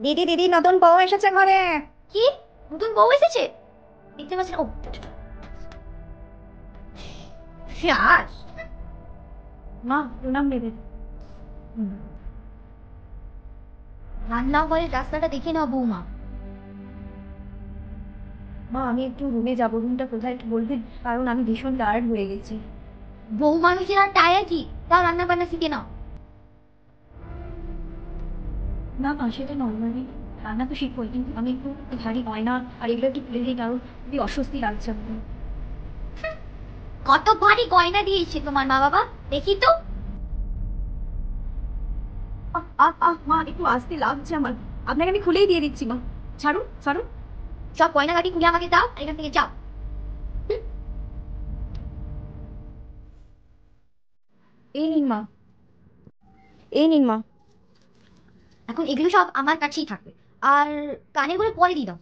দিদি দিদি, নতুন বউ এসেছে ঘরে। কি? নতুন বউ এসেছে? দেখতে পাচ্ছেন? ও শ্বাস। মা, প্রণাম দেবে। রান্নাঘরের রাস্তাটা দেখে নাও বৌমা। মা, আমি একটু রুমে যাবো। রুমটা কোথায় একটু বলবেন? কারণ আমি ভীষণ টায়ার্ড হয়ে গেছি। বউ মানুষের আর টায়ার কি? তাও রান্না বান্না শিখে নাও। না মা, সেটা নর্মালি রান্না তো শিখবই, কিন্তু আমি একটু ভারী গয়না আর এগুলো একটু খুলে দিই, কারণ খুবই অস্বস্তি লাগছে আমার। কত ভারী গয়না দিয়েছে তোমার মা বাবা, দেখি তো। আহ আহ আহ, মা একটু আসতে লাগছে আমার। আপনাকে আমি খুলেই দিয়ে দিচ্ছি মা। ছাড়ুন ছাড়ুন। সব গয়নাগাটি খুলে আমাকে দাও, আর এখান থেকে যাও। এই নিন মা, এই নিন মা। এখন এগুলো সব আমার কাছেই থাকবে। আর কানের গুলো পরে দিয়ে দাও।